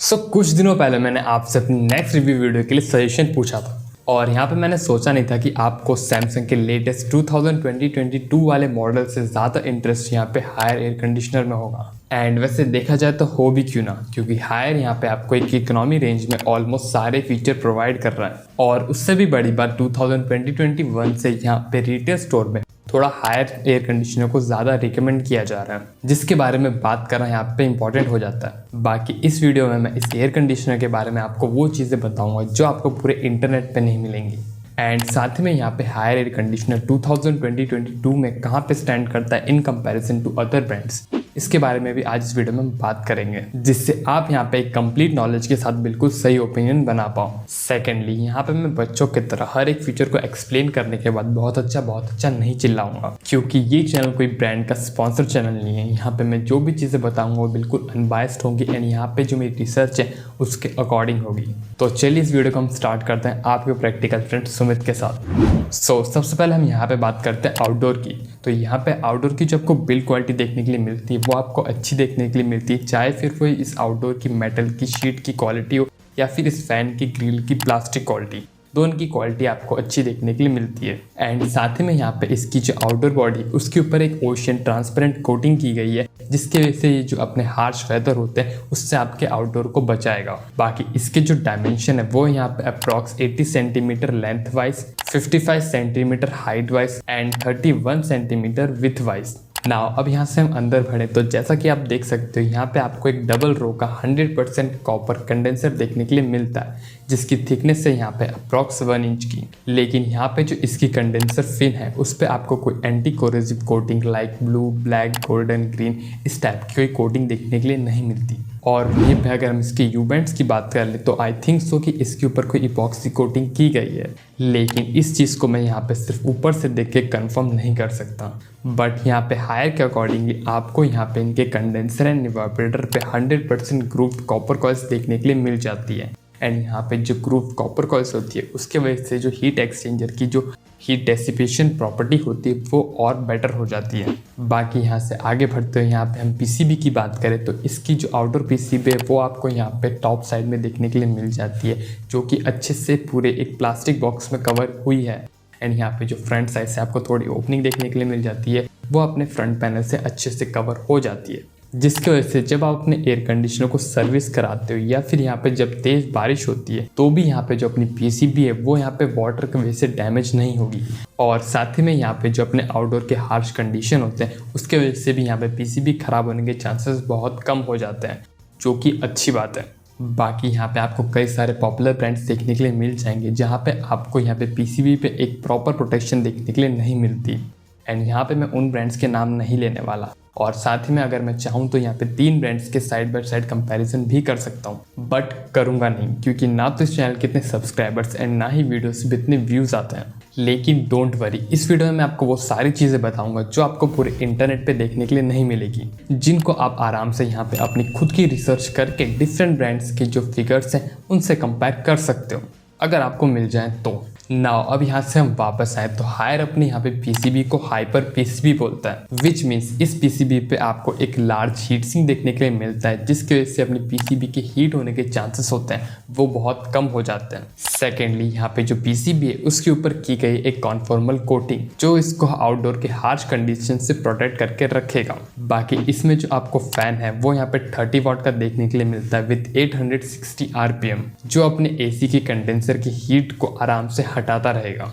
कुछ दिनों पहले मैंने आपसे अपनी नेक्स्ट रिव्यू वीडियो के लिए सजेशन पूछा था और यहाँ पे मैंने सोचा नहीं था कि आपको सैमसंग के लेटेस्ट 2022 वाले मॉडल से ज़्यादा इंटरेस्ट यहाँ पे हायर एयर कंडीशनर में होगा। एंड वैसे देखा जाए तो हो भी क्यों ना, क्योंकि हायर यहाँ पे आपको एक इकोनॉमी रेंज में ऑलमोस्ट सारे फीचर प्रोवाइड कर रहा है और उससे भी बड़ी बात 2021 से यहाँ पे रिटेल स्टोर में थोड़ा हायर एयर कंडीशनर को ज़्यादा रिकमेंड किया जा रहा है, जिसके बारे में बात करना यहाँ पे इंपॉर्टेंट हो जाता है। बाकी इस वीडियो में मैं इस एयर कंडीशनर के बारे में आपको वो चीज़ें बताऊंगा जो आपको पूरे इंटरनेट पे नहीं मिलेंगी। एंड साथ ही में यहाँ पे हायर एयर कंडीशनर 2022 में कहाँ पे स्टैंड करता है in comparison to other brands, इसके बारे में भी आज इस वीडियो में बात करेंगे, जिससे आप यहाँ पे एक कंप्लीट नॉलेज के साथ बिल्कुल सही ओपिनियन बना पाओ। सेकेंडली, यहाँ पे मैं बच्चों की तरह हर एक फीचर को एक्सप्लेन करने के बाद बहुत अच्छा नहीं चिल्लाऊंगा, क्योंकि ये चैनल कोई ब्रांड का स्पॉन्सर चैनल नहीं है। यहाँ पे मैं जो भी चीज़ें बताऊंगा वो बिल्कुल अनबायस्ड होंगी एंड यहाँ पे जो मेरी रिसर्च है उसके अकॉर्डिंग होगी। तो चलिए इस वीडियो को हम स्टार्ट करते हैं आपके प्रैक्टिकल फ्रेंड सुमित के साथ। सबसे पहले हम यहाँ पे बात करते हैं आउटडोर की। तो यहाँ पे आउटडोर की जो आपको बिल्ड क्वालिटी देखने के लिए मिलती है वो आपको अच्छी देखने के लिए मिलती है, चाहे फिर वो इस आउटडोर की मेटल की शीट की क्वालिटी हो या फिर इस फैन की ग्रिल की प्लास्टिक क्वालिटी, दोनों की क्वालिटी आपको अच्छी देखने के लिए मिलती है। एंड साथ ही में यहाँ पे इसकी जो आउटडोर बॉडी उसके ऊपर एक ओशियन ट्रांसपेरेंट कोटिंग की गई है, जिसके वजह से ये जो अपने हार्श वेदर होते हैं उससे आपके आउटडोर को बचाएगा। बाकी इसके जो डायमेंशन है वो यहाँ पे approx 80 centimetre length wise, 55 centimetre height wise and 31 centimetre with wise. Now अब यहाँ से हम अंदर बढ़े तो जैसा कि आप देख सकते हो यहाँ पे आपको एक डबल रो का 100% कॉपर कंडेंसर देखने के लिए मिलता है, जिसकी थिकनेस है यहाँ पे अप्रॉक्स 1 इंच की। लेकिन यहाँ पे जो इसकी कंडेंसर फिन है उस पर आपको कोई anti corrosive coating like blue, black, golden, green इस टाइप की कोई कोटिंग देखने के लिए नहीं मिलती। और वहीं पे अगर हम इसके यूबेंट्स की बात कर ले तो आई थिंक सो कि इसके ऊपर कोई इपॉक्सी कोटिंग की गई है, लेकिन इस चीज़ को मैं यहाँ पे सिर्फ ऊपर से देख के कंफर्म नहीं कर सकता। बट यहाँ पे हायर के अकॉर्डिंगली आपको यहाँ पे इनके कंडेंसर एंड इवापोरेटर पे 100% ग्रूव्ड कॉपर कॉइल्स देखने के लिए मिल जाती है। एंड यहाँ पे जो ग्रूव्ड कॉपर कॉइल्स होती है उसके वजह से जो हीट एक्सचेंजर की जो हीट डेसिपेशन प्रॉपर्टी होती है वो और बेटर हो जाती है। बाकी यहाँ से आगे बढ़ते हुए यहाँ पे हम पीसीबी की बात करें तो इसकी जो आउटडोर पीसीबी है वो आपको यहाँ पे टॉप साइड में देखने के लिए मिल जाती है, जो कि अच्छे से पूरे एक प्लास्टिक बॉक्स में कवर हुई है। एंड यहाँ पे जो फ्रंट साइड से आपको थोड़ी ओपनिंग देखने के लिए मिल जाती है वो अपने फ्रंट पैनल से अच्छे से कवर हो जाती है, जिसकी वजह से जब आप अपने एयर कंडीशनर को सर्विस कराते हो या फिर यहाँ पे जब तेज़ बारिश होती है तो भी यहाँ पे जो अपनी पीसीबी है वो यहाँ पे वाटर की वजह से डैमेज नहीं होगी। और साथ ही में यहाँ पे जो अपने आउटडोर के हार्श कंडीशन होते हैं उसके वजह से भी यहाँ पे पीसीबी खराब होने के चांसेस बहुत कम हो जाते हैं, जो कि अच्छी बात है। बाकी यहाँ पे आपको कई सारे पॉपुलर ब्रांड्स देखने के लिए मिल जाएंगे जहाँ पे आपको यहाँ पे पीसीबी पे एक प्रॉपर प्रोटेक्शन देखने के लिए नहीं मिलती। एंड यहाँ पे मैं उन ब्रांड्स के नाम नहीं लेने वाला, और साथ ही में अगर मैं चाहूँ तो यहाँ पे 3 ब्रांड्स के साइड बाय साइड कंपैरिजन भी कर सकता हूँ, बट करूँगा नहीं क्योंकि ना तो इस चैनल के इतने सब्सक्राइबर्स एंड ना ही वीडियोस पे इतने व्यूज़ आते हैं। लेकिन डोंट वरी, इस वीडियो में मैं आपको वो सारी चीज़ें बताऊंगा जो आपको पूरे इंटरनेट पे देखने के लिए नहीं मिलेगी, जिनको आप आराम से यहाँ पे अपनी खुद की रिसर्च करके डिफरेंट ब्रांड्स के जो फिगर्स हैं उनसे कंपेयर कर सकते हो अगर आपको मिल जाए तो। नाउ अब यहाँ से हम वापस आए तो हायर अपने यहाँ पे पीसीबी को हाइपर पीसीबी बोलता है, विच मीन्स इस पीसीबी पे आपको एक लार्ज हीट सिंक देखने के लिए मिलता है, जिसकी वजह से अपनी पीसीबी के हीट होने के चांसेस होते हैं वो बहुत कम हो जाते हैं। सेकेंडली, यहाँ पे जो पीसीबी है उसके ऊपर की गई एक कॉन्फॉर्मल कोटिंग जो इसको आउटडोर के हार्श कंडीशन से प्रोटेक्ट करके रखेगा। बाकी इसमें जो आपको फैन है वो यहाँ पे 30 वाट का देखने के लिए मिलता है विथ 860 RPM, जो अपने एसी की कंडेंसर की हीट को आराम से हटाता रहेगा।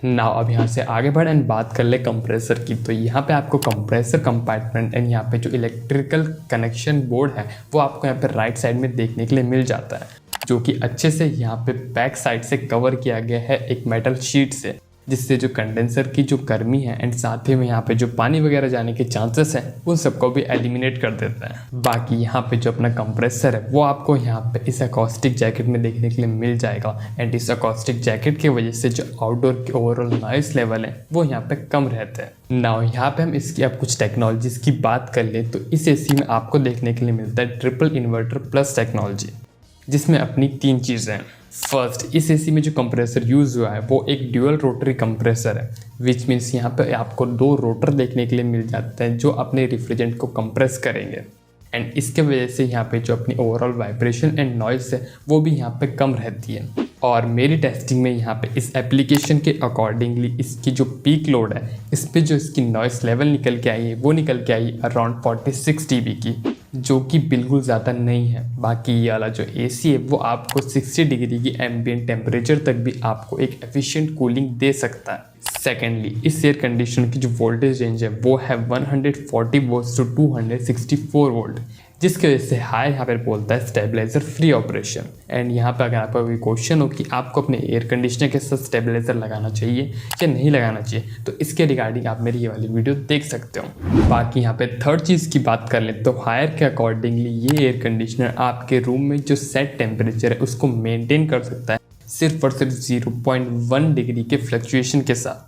नाउ अब यहाँ से आगे बढ़े एंड बात कर ले कंप्रेसर की। तो यहाँ पे आपको कंप्रेसर कंपार्टमेंट एंड यहाँ पे जो इलेक्ट्रिकल कनेक्शन बोर्ड है वो आपको यहाँ पे राइट साइड में देखने के लिए मिल जाता है, जो कि अच्छे से यहाँ पे बैक साइड से कवर किया गया है एक मेटल शीट से, जिससे जो कंडेंसर की जो गर्मी है एंड साथ ही में यहाँ पे जो पानी वगैरह जाने के चांसेस हैं उन सबको भी एलिमिनेट कर देता है। बाकी यहाँ पे जो अपना कंप्रेसर है वो आपको यहाँ पे इस अकॉस्टिक जैकेट में देखने के लिए मिल जाएगा। एंड इस अकॉस्टिक जैकेट की वजह से जो आउटडोर के ओवरऑल नॉइस लेवल है वो यहाँ पे कम रहते हैं। नाउ यहाँ पे हम इसकी अब कुछ टेक्नोलॉजीज की बात कर ले तो इस एसी में आपको देखने के लिए मिलता है ट्रिपल इन्वर्टर प्लस टेक्नोलॉजी, जिसमें अपनी 3 चीज़ें हैं। फर्स्ट, इस एसी में जो कंप्रेसर यूज़ हुआ है वो एक ड्यूअल रोटरी कंप्रेसर है, विच मीन्स यहाँ पे आपको 2 रोटर देखने के लिए मिल जाते हैं जो अपने रिफ्रिजरेंट को कंप्रेस करेंगे। एंड इसके वजह से यहाँ पे जो अपनी ओवरऑल वाइब्रेशन एंड नॉइज़ है वो भी यहाँ पे कम रहती है। और मेरी टेस्टिंग में यहाँ पे इस एप्लीकेशन के अकॉर्डिंगली इसकी जो पीक लोड है, इस पे जो इसकी नॉइस लेवल निकल के आई है वो निकल के आई अराउंड 46 dB की, जो कि बिल्कुल ज़्यादा नहीं है। बाकी ये वाला जो AC है वो आपको 60 डिग्री की एम्बिएंट टेम्परेचर तक भी आपको एक एफिशिएंट कूलिंग दे सकता है। सेकेंडली, इस एयर कंडीशनर की जो वोल्टेज रेंज है वो है 140 वोल्ट टू 264 वोल्ट, जिसकी वजह से हाई यहाँ पर बोलता है स्टेबलाइजर फ्री ऑपरेशन। एंड यहाँ पे अगर आपका कोई क्वेश्चन हो कि आपको अपने एयर कंडीशनर के साथ स्टेबलाइजर लगाना चाहिए या नहीं लगाना चाहिए, तो इसके रिगार्डिंग आप मेरी ये वाली वीडियो देख सकते हो। बाकी यहाँ पे थर्ड चीज़ की बात कर लें तो हायर के अकॉर्डिंगली ये एयर कंडीशनर आपके रूम में जो सेट टेम्परेचर है उसको मेनटेन कर सकता है सिर्फ और सिर्फ 0.1 डिग्री के फ्लक्चुएशन के साथ।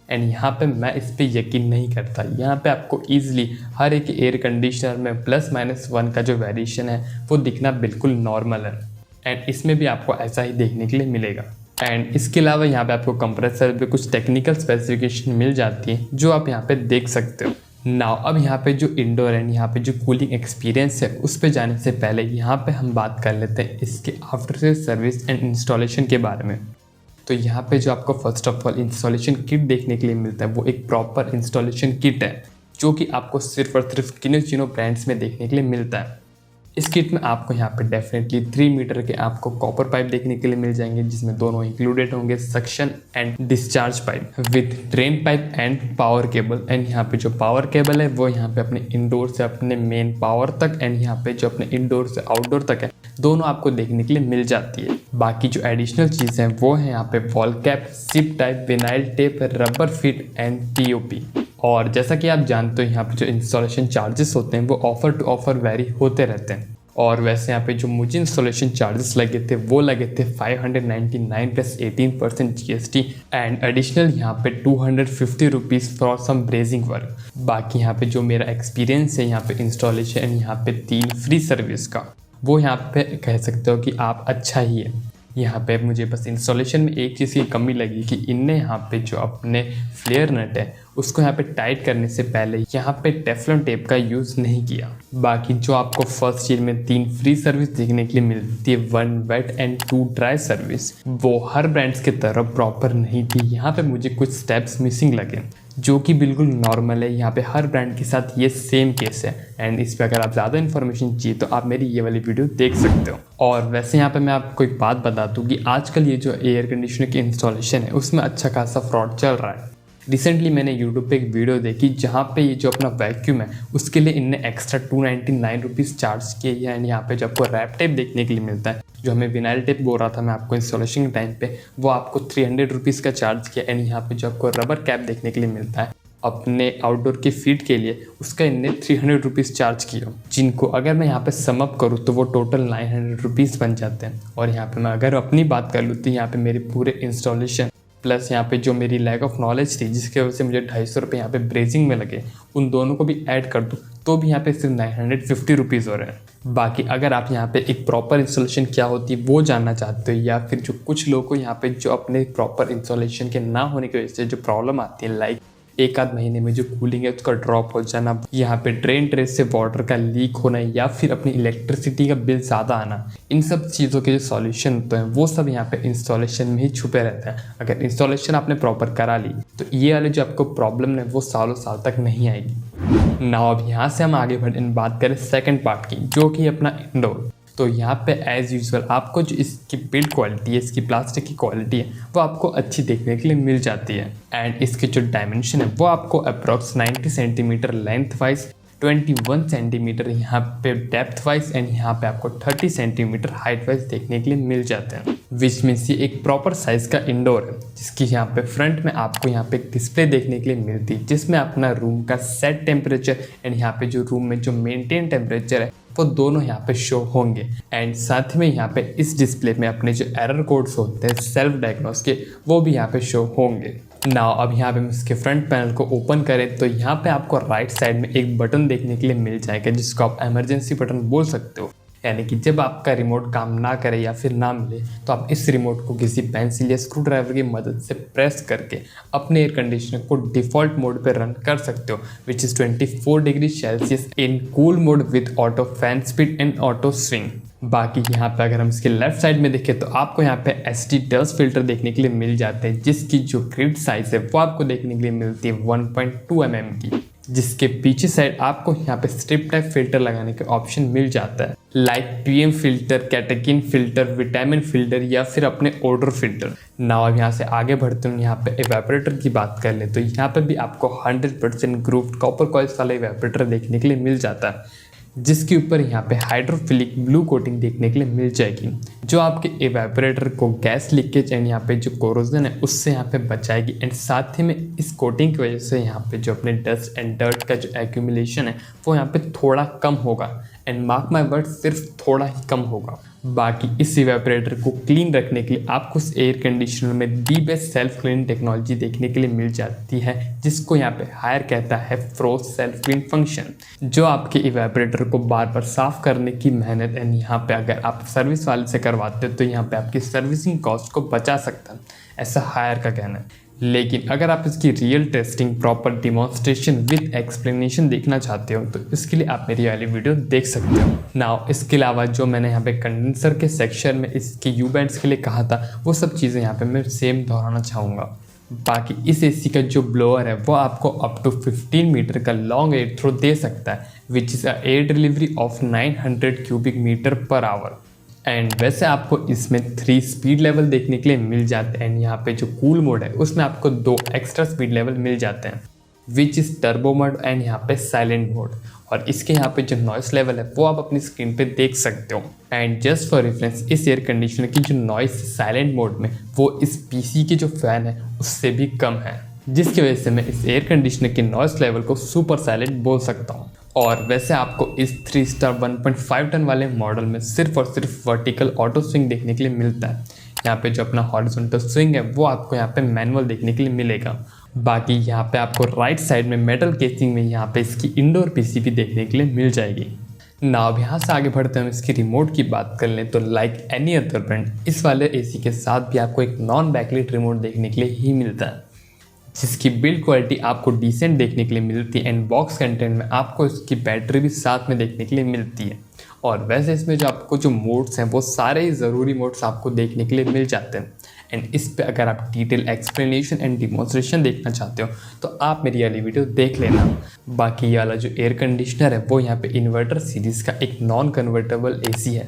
एंड यहाँ पे मैं इस पर यकीन नहीं करता। यहाँ पे आपको ईजिली हर एक एयर कंडीशनर में +-1 का जो वेरिएशन है वो दिखना बिल्कुल नॉर्मल है, एंड इसमें भी आपको ऐसा ही देखने के लिए मिलेगा। एंड इसके अलावा यहाँ पे आपको कंप्रेसर पे कुछ टेक्निकल स्पेसिफिकेशन मिल जाती है जो आप यहाँ पे देख सकते हो। नाउ अब यहाँ पे जो इंडोर एंड यहाँ पे जो कूलिंग एक्सपीरियंस है उस पे जाने से पहले यहाँ पे हम बात कर लेते हैं इसके after sale service and installation के बारे में। तो यहाँ पे जो आपको first of all installation kit देखने के लिए मिलता है वो एक प्रॉपर इंस्टॉलेशन किट है, जो कि आपको सिर्फ और सिर्फ किनो ब्रांड्स में देखने के लिए मिलता है। इस किट में आपको यहाँ पे डेफिनेटली 3 मीटर के आपको कॉपर पाइप देखने के लिए मिल जाएंगे, जिसमें दोनों इंक्लूडेड होंगे, suction and discharge pipe with drain pipe and power cable. And यहाँ पे जो पावर केबल है वो यहाँ पे अपने इंडोर से अपने मेन पावर तक एंड यहाँ पे जो अपने इंडोर से आउटडोर तक है दोनों आपको देखने के लिए मिल जाती है। बाकी जो एडिशनल चीज़ है वो है यहाँ पे wall cap, sip type, vinyl tape, rubber fit and POP। और जैसा कि आप जानते हो यहाँ पे जो इंस्टॉलेशन चार्जेस होते हैं वो ऑफर टू ऑफर वेरी होते रहते हैं। और वैसे यहाँ पे जो मुझे इंस्टॉलेशन चार्जेस लगे थे वो लगे थे 599 प्लस 18% GST एंड एडिशनल यहाँ पे 250 rupees for some brazing work. बाकी यहाँ पे जो मेरा एक्सपीरियंस है यहाँ पे इंस्टॉलेशन यहाँ पे 3 फ्री सर्विस का, वो यहाँ पे कह सकते हो कि आप अच्छा ही है। यहाँ पे मुझे बस इंस्टॉलेशन में एक चीज़ की कमी लगी कि इनने यहाँ पे जो अपने फ्लेयर नट है उसको यहाँ पे टाइट करने से पहले यहाँ पे टेफ्लॉन टेप का यूज़ नहीं किया। बाकी जो आपको फर्स्ट ईयर में 3 फ्री सर्विस देखने के लिए मिलती है, 1 वेट एंड 2 ड्राई सर्विस, वो हर ब्रांड्स की तरह प्रॉपर नहीं थी। यहाँ पे मुझे कुछ स्टेप्स मिसिंग लगे, जो कि बिल्कुल नॉर्मल है। यहाँ पे हर ब्रांड के साथ ये सेम केस है। एंड इस पर अगर आप ज़्यादा इन्फॉर्मेशन चाहिए तो आप मेरी ये वाली वीडियो देख सकते हो। और वैसे यहाँ पे मैं आपको एक बात बता दूँ कि आजकल ये जो एयर कंडीशनर की इंस्टॉलेशन है उसमें अच्छा खासा फ्रॉड चल रहा है। रिसेंटली मैंने यूट्यूब पे एक वीडियो देखी जहाँ पे ये जो अपना वैक्यूम है उसके लिए इनने एक्स्ट्रा 299 रुपीज़ चार्ज किए हैं। एंड यहाँ पे जो आपको रैप टेप देखने के लिए मिलता है, जो हमें विनाइल टेप बोल रहा था मैं आपको इंस्टॉलेशन के टाइम पे, वो आपको 300 रुपीज़ का चार्ज किया। एंड यहाँ पे जो आपको रबर कैप देखने के लिए मिलता है अपने आउटडोर के फीट के लिए, उसका इनने 300 रुपीज़ चार्ज किया, जिनको अगर मैं यहाँ पे समअप करूँ तो वो टोटल 900 रुपीज़ बन जाते हैं। और यहाँ पे मैं अगर अपनी बात कर लूँ तो यहाँ पे मेरे पूरे इंस्टॉलेशन प्लस यहाँ पे जो मेरी लैक ऑफ नॉलेज थी जिसकी वजह से मुझे 250 रुपये यहाँ पे ब्रेजिंग में लगे, उन दोनों को भी ऐड कर दूँ तो भी यहाँ पे सिर्फ 950 रुपीज़ हो रहे हैं। बाकी अगर आप यहाँ पे एक प्रॉपर इंस्टॉलेशन क्या होती है वो जानना चाहते हो, या फिर जो कुछ लोगों को यहाँ पे जो अपने प्रॉपर इंस्टॉलेशन के ना होने की वजह से जो प्रॉब्लम आती है, लाइक एक आध महीने में जो कूलिंग है उसका ड्रॉप हो जाना, यहाँ पे ड्रेन ट्रेस से वाटर का लीक होना, या फिर अपनी इलेक्ट्रिसिटी का बिल ज़्यादा आना, इन सब चीज़ों के जो सॉल्यूशन होते हैं वो सब यहाँ पे इंस्टॉलेशन में ही छुपे रहते हैं। अगर इंस्टॉलेशन आपने प्रॉपर करा ली तो ये वाले जो आपको प्रॉब्लम है वो सालों साल तक नहीं आएगी ना। अब यहाँ से हम आगे बढ़ बात करें सेकेंड पार्ट की, जो कि अपना इंडोर। तो यहाँ पे एज़ यूजुअल आपको जो इसकी बिल्ड क्वालिटी है, इसकी प्लास्टिक की क्वालिटी है, वो आपको अच्छी देखने के लिए मिल जाती है। एंड इसके जो डायमेंशन है वो आपको approx 90 centimetre length wise, 21 centimetre यहाँ पे डेप्थ वाइज एंड यहाँ पे आपको 30 सेंटीमीटर हाइट वाइज देखने के लिए मिल जाते हैं। विच मीन्स ये एक प्रॉपर साइज का इंडोर है, जिसकी यहाँ पे फ्रंट में आपको यहाँ पे एक डिस्प्ले देखने के लिए मिलती है, जिसमें अपना रूम का सेट टेम्परेचर एंड यहाँ पे जो रूम में जो मेंटेन टेम्परेचर है वो दोनों यहाँ पे शो होंगे। एंड साथ में यहाँ पे इस डिस्प्ले में अपने जो एरर कोड्स होते हैं सेल्फ डायग्नोस के, वो भी यहाँ पे शो होंगे। नाउ अब यहाँ पे हम इसके फ्रंट पैनल को ओपन करें तो यहाँ पे आपको राइट साइड में एक बटन देखने के लिए मिल जाएगा, जिसको आप इमरजेंसी बटन बोल सकते हो। यानी कि जब आपका रिमोट काम ना करे या फिर ना मिले तो आप इस रिमोट को किसी पेंसिल या स्क्रू ड्राइवर की मदद से प्रेस करके अपने एयर कंडीशनर को डिफ़ॉल्ट मोड पे रन कर सकते हो, which is 24 degree Celsius in cool mode with auto fan speed and auto swing. बाकी यहाँ पे अगर हम इसके लेफ्ट साइड में देखें तो आपको यहाँ पे एसटी डस्ट फिल्टर देखने के लिए मिल जाते हैं, जिसकी जो ग्रिड साइज है वो आपको देखने के लिए मिलती है 1.2 mm की, जिसके पीछे साइड आपको यहाँ पे स्ट्रिप टाइप फिल्टर लगाने का ऑप्शन मिल जाता है, like PM filter, catechin filter, vitamin filter या फिर अपने ओडोर फिल्टर। नाउ अब यहाँ से आगे बढ़ते हैं, यहाँ पे इवेपोरेटर की बात कर ले तो यहाँ पे भी आपको 100% ग्रूव्ड कॉपर कॉइल्स वाला इवेपोरेटर देखने के लिए मिल जाता है, जिसके ऊपर यहाँ पे हाइड्रोफिलिक ब्लू कोटिंग देखने के लिए मिल जाएगी, जो आपके इवेपोरेटर को गैस लीकेज एंड यहाँ पे जो कोरोजन है उससे यहाँ पे बचाएगी। एंड साथ ही में इस कोटिंग की वजह से यहाँ पे जो अपने डस्ट एंड डर्ट का जो एक्यूमुलेशन है वो यहाँ पे थोड़ा कम होगा, एंड मार्क माई वर्ड सिर्फ थोड़ा ही कम होगा। बाकी इस इवेपोरेटर को क्लीन रखने के लिए आपको उस एयर कंडीशनर में the best self clean technology देखने के लिए मिल जाती है, जिसको यहाँ पे हायर कहता है फ्रोज सेल्फ क्लीन फंक्शन, जो आपके इवेपोरेटर को बार बार साफ करने की मेहनत एंड यहाँ पे अगर आप सर्विस वाले से करवाते हो तो यहाँ पे आपकी सर्विसिंग कॉस्ट को बचा सकता है, ऐसा हायर का कहना है। लेकिन अगर आप इसकी real testing, proper demonstration with explanation देखना चाहते हो तो इसके लिए आप मेरी वाली वीडियो देख सकते हो। नाउ इसके अलावा जो मैंने यहाँ पे कंडेंसर के सेक्शन में इसके यू बैंड्स के लिए कहा था वो सब चीज़ें यहाँ पे मैं सेम दोहराना चाहूँगा। बाकी इस एसी का जो ब्लोअर है वो आपको अप टू 15 मीटर का लॉन्ग एयर थ्रो दे सकता है, which is a air delivery of 900 cubic metre per hour. एंड वैसे आपको इसमें 3 स्पीड लेवल देखने के लिए मिल जाते हैं, एंड यहाँ पे जो कूल मोड है उसमें आपको 2 एक्स्ट्रा स्पीड लेवल मिल जाते हैं, which is turbo mode and यहाँ पे साइलेंट मोड। और इसके यहाँ पे जो नॉइस लेवल है वो आप अपनी स्क्रीन पे देख सकते हो। एंड जस्ट फॉर रेफरेंस इस एयर कंडीशनर की जो नॉइस साइलेंट मोड में वो इस पीसी के जो फैन है उससे भी कम है, जिसकी वजह से मैं इस एयर कंडीशनर की नॉइस लेवल को सुपर साइलेंट बोल सकता हूँ। और वैसे आपको इस 3 स्टार 1.5 टन वाले मॉडल में सिर्फ और सिर्फ वर्टिकल ऑटो स्विंग देखने के लिए मिलता है। यहाँ पे जो अपना हॉरिजॉन्टल स्विंग है वो आपको यहाँ पे मैनुअल देखने के लिए मिलेगा। बाकी यहाँ पे आपको राइट साइड में मेटल केसिंग में यहाँ पे इसकी इंडोर पीसीबी देखने के लिए मिल जाएगी। ना अब यहाँ से आगे बढ़ते हैं, इसकी रिमोट की बात कर लें तो लाइक एनी अदर ब्रांड इस वाले एसी के साथ भी आपको एक नॉन बैकलाइट रिमोट देखने के लिए ही मिलता है, जिसकी बिल्ड क्वालिटी आपको डिसेंट देखने के लिए मिलती है, एंड बॉक्स कंटेंट में आपको इसकी बैटरी भी साथ में देखने के लिए मिलती है। और वैसे इसमें जो आपको जो मोड्स हैं वो सारे ही ज़रूरी मोड्स आपको देखने के लिए मिल जाते हैं। एंड इस पे अगर आप डिटेल एक्सप्लेनेशन एंड डिमॉन्स्ट्रेशन देखना चाहते हो तो आप मेरी वाली वीडियो देख लेना। बाकी ये वाला जो एयर कंडीशनर है वो यहाँ पे इन्वर्टर सीरीज़ का एक नॉन कन्वर्टेबल एसी है,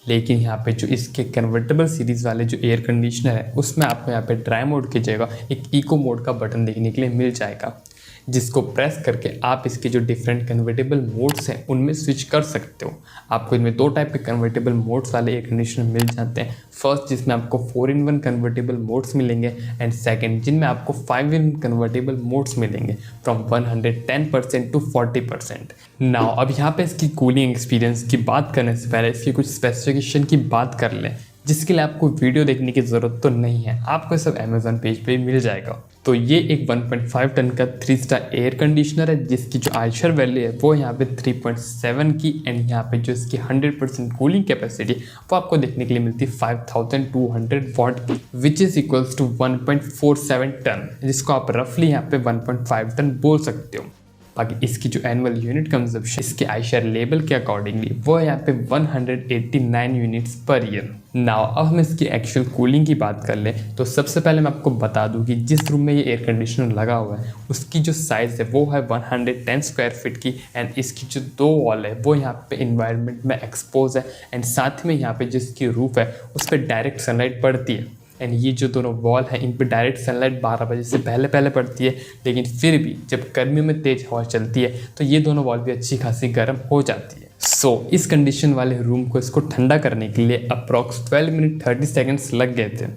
लेकिन यहाँ पे जो इसके कन्वर्टेबल सीरीज़ वाले जो एयर कंडीशनर है उसमें आपको यहाँ पे ड्राई मोड की जगह एक इको मोड का बटन देखने के लिए मिल जाएगा, जिसको प्रेस करके आप इसके जो डिफरेंट कन्वर्टेबल मोड्स हैं उनमें स्विच कर सकते हो। आपको इनमें 2 टाइप के कन्वर्टेबल मोड्स वाले एयर कंडीशनर मिल जाते हैं। फर्स्ट जिसमें आपको 4-in-1 कन्वर्टेबल मोड्स मिलेंगे, एंड सेकंड जिनमें आपको 5-in कन्वर्टेबल मोड्स मिलेंगे फ्रॉम 110% टू 40%। नाउ अब यहाँ पे इसकी कूलिंग एक्सपीरियंस की बात करने से पहले इसकी कुछ स्पेसिफिकेशन की बात कर लें, जिसके लिए आपको वीडियो देखने की ज़रूरत तो नहीं है, आपको सब अमेजोन पेज पे मिल जाएगा। तो ये एक 1.5 टन का 3 स्टार एयर कंडीशनर है, जिसकी जो आइशर वैल्यू है वो यहाँ पे 3.7 की, एंड यहाँ पे जो इसकी 100% कूलिंग कैपेसिटी वो आपको देखने के लिए मिलती है 5200 वॉट की, which is equals to 1.47 ton, जिसको आप रफली यहाँ पे 1.5 टन बोल सकते हो। बाकी इसकी जो एनुअल यूनिट कंजप्शन इसके आइशर लेवल के अकॉर्डिंगली वो यहाँ पे 189 यूनिट्स पर ईयर। नाउ अब हम इसकी एक्चुअल कूलिंग की बात कर लें तो सबसे पहले मैं आपको बता दूं कि जिस रूम में ये एयर कंडीशनर लगा हुआ है उसकी जो साइज़ है वो है 110 स्क्वायर फीट की, एंड इसकी जो 2 वॉल है वो यहाँ पे इन्वायरमेंट में एक्सपोज है, एंड साथ में यहाँ पे जिसकी रूफ है उस पर डायरेक्ट सनलाइट पड़ती है। एंड ये जो दोनों वॉल है इन पर डायरेक्ट सनलाइट 12 बजे से पहले पड़ती है, लेकिन फिर भी जब गर्मियों में तेज़ हवा चलती है तो ये दोनों वॉल भी अच्छी खासी गर्म हो जाती है। सो इस कंडीशन वाले रूम को इसको ठंडा करने के लिए अप्रॉक्स 12 मिनट 30 सेकेंड्स लग गए थे,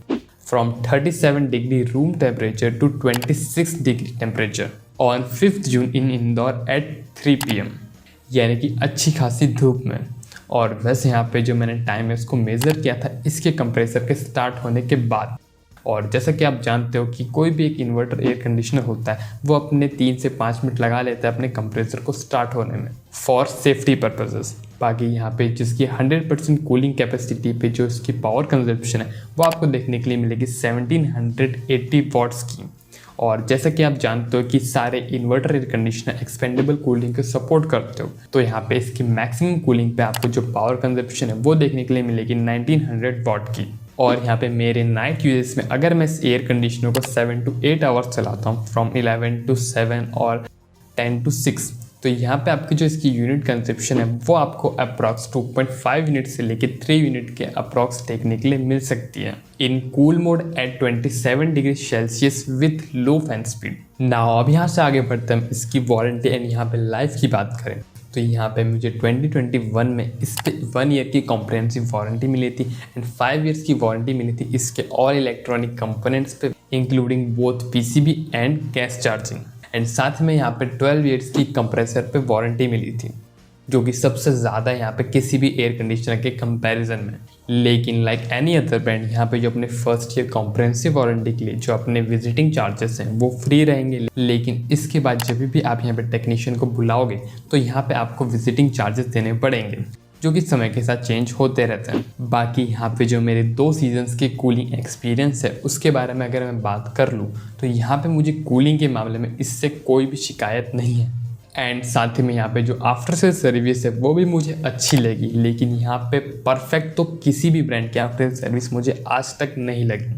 from 37 degree room temperature to 26 degree temperature on 5th June in Indore at 3 PM, यानी कि अच्छी खासी धूप में। और वैसे यहाँ पे जो मैंने टाइम है उसको मेज़र किया था इसके कंप्रेसर के स्टार्ट होने के बाद। और जैसा कि आप जानते हो कि कोई भी एक इन्वर्टर एयर कंडीशनर होता है वो अपने 3 से 5 मिनट लगा लेता है अपने कंप्रेसर को स्टार्ट होने में फॉर सेफ्टी पर्पसेस। बाकी यहाँ पे जिसकी 100% कूलिंग कैपेसिटी पे जो इसकी पावर कंजप्शन है वो आपको देखने के लिए मिलेगी 1780 वॉट्स की। और जैसा कि आप जानते हो कि सारे inverter air conditioner expandable cooling को सपोर्ट करते हो, तो यहाँ पे इसकी मैक्सिमम कूलिंग पे आपको जो पावर कंजप्शन है वो देखने के लिए मिलेगी 1900 वॉट की। और यहाँ पे मेरे नाइट यूजेस में अगर मैं इस एयर कंडीशनर को 7 to 8 आवर्स चलाता हूँ, फ्रॉम 11 to 7 और 10 to 6, तो यहाँ पे आपकी जो इसकी यूनिट कंजप्शन है वो आपको अप्रॉक्स 2.5 यूनिट से लेके 3 यूनिट के अप्रॉक्स देखने के लिए मिल सकती है in cool mode eight 27 degree Celsius with low fan speed. Now अब यहाँ से आगे बढ़ते हम इसकी वारंटी एंड यहाँ पे लाइफ की बात करें, तो यहाँ पे मुझे 2021 में इस पे 1 ईयर की कॉम्प्रिहेंसिव वारंटी मिली थी एंड 5 इयर्स की वारंटी मिली थी इसके ऑल इलेक्ट्रॉनिक कंपोनेंट्स पे, including both PCB and gas charging. And साथ में यहाँ पे 12 इयर्स की कंप्रेसर पे वारंटी मिली थी, जो कि सबसे ज़्यादा यहाँ पे किसी भी एयर कंडीशनर के कंपैरिजन में। लेकिन लाइक एनी अदर ब्रांड यहाँ पे जो अपने फर्स्ट ईयर कॉम्प्रिहेंसिव वारंटी के लिए जो अपने विजिटिंग चार्जेस हैं वो फ्री रहेंगे, लेकिन इसके बाद जब भी आप यहाँ पे टेक्नीशियन को बुलाओगे तो यहाँ पे आपको विजिटिंग चार्जेस देने पड़ेंगे, जो कि समय के साथ चेंज होते रहते हैं। बाकी यहाँ पे जो मेरे 2 सीजन्स के कूलिंग एक्सपीरियंस है उसके बारे में अगर मैं बात कर लूँ तो यहाँ पे मुझे कूलिंग के मामले में इससे कोई भी शिकायत नहीं है। एंड साथ ही में यहाँ पे जो आफ्टर सेल सर्विस है वो भी मुझे अच्छी लगी, लेकिन यहाँ पे परफेक्ट तो किसी भी ब्रांड की आफ्टर सेल सर्विस मुझे आज तक नहीं लगी,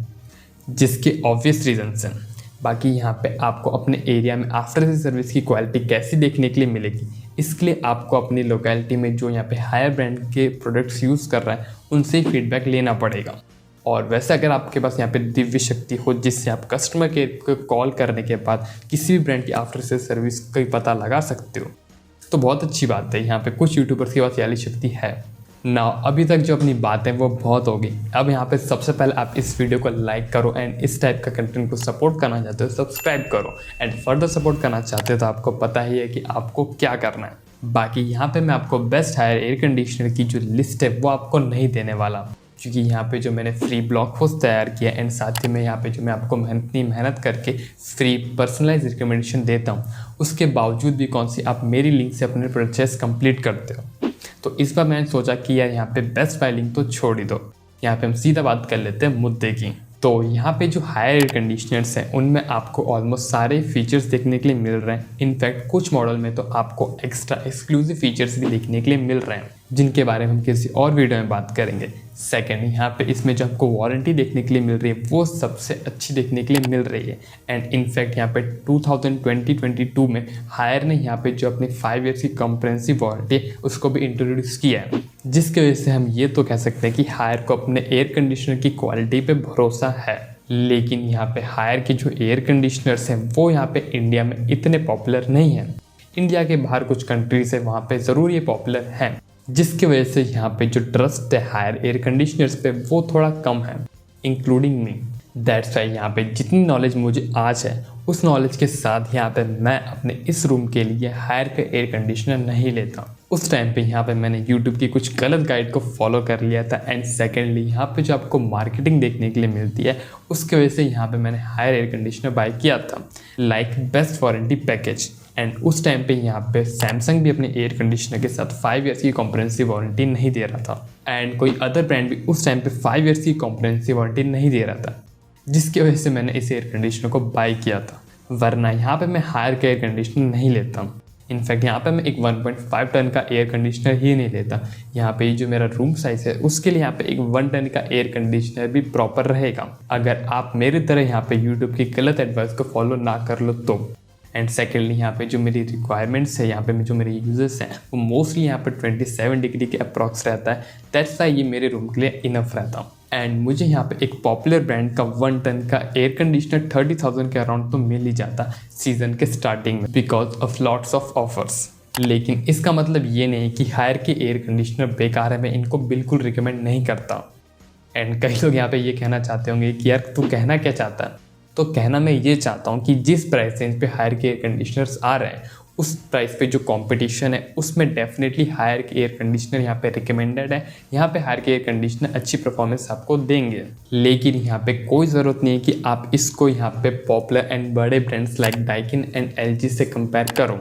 जिसके ऑब्वियस रीजंस हैं। बाकी यहाँ पे आपको अपने एरिया में आफ्टर सेल सर्विस की क्वालिटी कैसी देखने के लिए मिलेगी, इसके लिए आपको अपनी लोकेलिटी में जो यहाँ पे हायर ब्रांड के प्रोडक्ट्स यूज़ कर रहा है उनसे फीडबैक लेना पड़ेगा। और वैसे अगर आपके पास यहाँ पे दिव्य शक्ति हो जिससे आप कस्टमर केयर को कॉल करने के बाद किसी भी ब्रांड की आफ्टर सेल सर्विस का पता लगा सकते हो, तो बहुत अच्छी बात है। यहाँ पे कुछ यूट्यूबर्स के पास वाली शक्ति है ना। अभी तक जो अपनी बात है वो बहुत हो गई। अब यहाँ पे सबसे पहले आप इस वीडियो को लाइक करो एंड इस टाइप का कंटेंट को सपोर्ट करना चाहते हो सब्सक्राइब करो, एंड फर्दर सपोर्ट करना चाहते हो तो आपको पता ही है कि आपको क्या करना है। बाकी यहाँ पे मैं आपको बेस्ट हायर एयर कंडीशनर की जो लिस्ट है वो आपको नहीं देने वाला, क्योंकि यहाँ पे जो मैंने फ्री ब्लॉग पोस्ट तैयार किया एंड साथ ही में यहाँ पे जो मैं आपको मेहनत करके फ्री पर्सनलाइज रिकमेंडेशन देता हूँ, उसके बावजूद भी कौन सी आप मेरी लिंक से अपने परचेस कंप्लीट करते हो। तो इस बार मैंने सोचा कि यार यहाँ पे बेस्ट बाय लिंक तो छोड़ ही दो, यहाँ पे हम सीधा बात कर लेते हैं मुद्दे की। तो यहाँ पे जो हायर एयर कंडीशनर्स हैं उनमें आपको ऑलमोस्ट सारे फीचर्स देखने के लिए मिल रहे हैं। इनफैक्ट कुछ मॉडल में तो आपको एक्स्ट्रा एक्सक्लूसिव फीचर्स भी देखने के लिए मिल रहे हैं, जिनके बारे में हम किसी और वीडियो में बात करेंगे। सेकंड, यहाँ पे इसमें जो आपको वारंटी देखने के लिए मिल रही है वो सबसे अच्छी देखने के लिए मिल रही है। एंड इनफैक्ट यहाँ पे 2022 में हायर ने यहाँ पे जो अपनी 5 इयर्स की कॉम्प्रिहेंसिव वारंटी उसको भी इंट्रोड्यूस किया है, जिसकी वजह से हम ये तो कह सकते हैं कि हायर को अपने एयर कंडीशनर की क्वालिटी पे भरोसा है। लेकिन यहाँ पे हायर के जो एयर कंडीशनर्स हैं वो यहाँ पे इंडिया में इतने पॉपुलर नहीं हैं। इंडिया के बाहर कुछ कंट्रीज है वहाँ पे ज़रूर ये पॉपुलर हैं, जिसकी वजह से यहाँ पे जो ट्रस्ट है हायर एयर कंडीशनर्स पे वो थोड़ा कम है, इंक्लूडिंग मी। दैट्स वाई यहाँ पे जितनी नॉलेज मुझे आज है उस नॉलेज के साथ यहाँ पे मैं अपने इस रूम के लिए हायर का एयर कंडीशनर नहीं लेता। उस टाइम पे यहाँ पे मैंने YouTube की कुछ गलत गाइड को फॉलो कर लिया था। एंड सेकेंडली यहाँ पे जो आपको मार्केटिंग देखने के लिए मिलती है उसके वजह से यहाँ पे मैंने हायर एयर कंडीशनर बाय किया था, like best warranty package. And उस टाइम पे यहाँ पे सैमसंग भी अपने एयर कंडीशनर के साथ 5 इयर्स की कॉम्प्रिहेंसिव वारंटी नहीं दे रहा था, एंड कोई अदर ब्रांड भी उस टाइम पे 5 इयर्स की कॉम्प्रिहेंसिव वारंटी नहीं दे रहा था, जिसकी वजह से मैंने इस एयर कंडीशनर को बाय किया था। वरना यहाँ पे मैं हायर का एयर कंडीशनर नहीं लेता हूँ। इनफैक्ट यहाँ पे मैं एक 1.5 टन का एयर कंडीशनर ही नहीं लेता। यहाँ पे जो मेरा रूम साइज़ है उसके लिए यहाँ पे एक 1 टन का एयर कंडीशनर भी प्रॉपर रहेगा, अगर आप मेरी तरह यहाँ पे यूट्यूब की गलत एडवाइस को फॉलो ना कर लो तो। एंड सेकेंडली यहाँ पे जो मेरी रिक्वायरमेंट्स है, यहाँ पे जो मेरे यूजर्स हैं वो मोस्टली यहाँ पे 27 डिग्री के अप्रॉक्स रहता है। दैट्स वाई ये मेरे रूम के लिए इनफ रहता। एंड मुझे यहाँ पे एक पॉपुलर ब्रांड का 1 टन का एयर कंडीशनर 30,000 के अराउंड तो मिल ही जाता सीजन के स्टार्टिंग में, because of lots of offers. लेकिन इसका मतलब ये नहीं कि हायर के एयर कंडीशनर बेकार है, मैं इनको बिल्कुल रिकमेंड नहीं करता। एंड कई लोग यहाँ पे ये कहना चाहते होंगे कि यार तू कहना क्या चाहता है, तो कहना मैं ये चाहता हूँ कि जिस प्राइस रेंज पे हायर के एयर कंडीशनर्स आ रहे हैं उस प्राइस पे जो कंपटीशन है उसमें डेफिनेटली हायर के एयर कंडीशनर यहाँ पे रिकमेंडेड है। यहाँ पे हायर के एयर कंडीशनर अच्छी परफॉर्मेंस आपको देंगे, लेकिन यहाँ पे कोई ज़रूरत नहीं है कि आप इसको यहाँ पे पॉपुलर एंड बड़े brands like Daikin and LG से कंपेयर करो।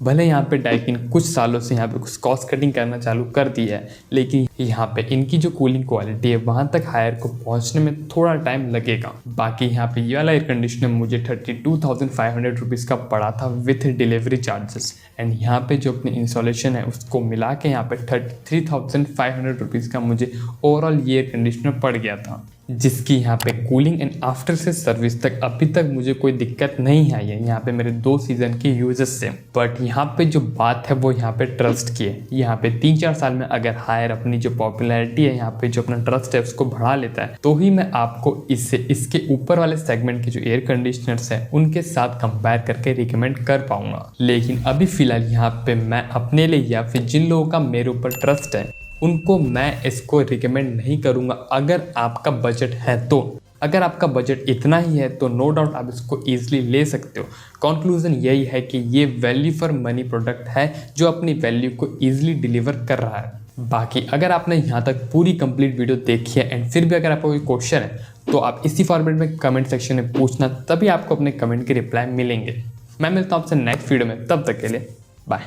भले यहाँ पे डाइकिन कुछ सालों से यहाँ पे कुछ कॉस्ट कटिंग करना चालू कर दी है, लेकिन यहाँ पे इनकी जो कूलिंग क्वालिटी है वहाँ तक हायर को पहुँचने में थोड़ा टाइम लगेगा। बाकी यहाँ पे ये वाला एयर कंडीशनर मुझे 32,500 रुपीज़ का पड़ा था विथ डिलीवरी चार्जेस, एंड यहाँ पे जो अपनी इंस्टॉलेशन है उसको मिला के यहाँ पे 33,500 रुपीज़ का मुझे ओवरऑल ये एयर कंडीशनर पड़ गया था, जिसकी यहाँ पे कूलिंग एंड आफ्टर से सर्विस तक अभी तक मुझे कोई दिक्कत नहीं आई है यहाँ पे मेरे 2 सीज़न के यूजेस से। बट यहाँ पे जो बात है वो यहाँ पे ट्रस्ट की है। यहाँ पे 3-4 साल में अगर हायर अपनी जो पॉपुलैरिटी है यहाँ पे जो अपना ट्रस्ट है उसको बढ़ा लेता है, तो ही मैं आपको इससे इसके ऊपर वाले सेगमेंट के जो एयर कंडीशनर्स हैं उनके साथ कंपेयर करके रिकमेंड कर पाऊंगा। लेकिन अभी फिलहाल यहाँ पे मैं अपने लिए या फिर जिन लोगों का मेरे ऊपर ट्रस्ट है उनको मैं इसको रिकमेंड नहीं करूँगा। अगर आपका बजट है तो, अगर आपका बजट इतना ही है तो नो डाउट आप इसको ईजिली ले सकते हो। कंक्लूजन यही है कि ये वैल्यू फॉर मनी प्रोडक्ट है जो अपनी वैल्यू को ईजिली डिलीवर कर रहा है। बाकी अगर आपने यहाँ तक पूरी कंप्लीट वीडियो देखी है एंड फिर भी अगर आपको कोई क्वेश्चन है तो आप इसी फॉर्मेट में कमेंट सेक्शन में पूछना, तभी आपको अपने कमेंट के रिप्लाई मिलेंगे। मैं मिलता हूँ आपसे नेक्स्ट वीडियो में, तब तक के लिए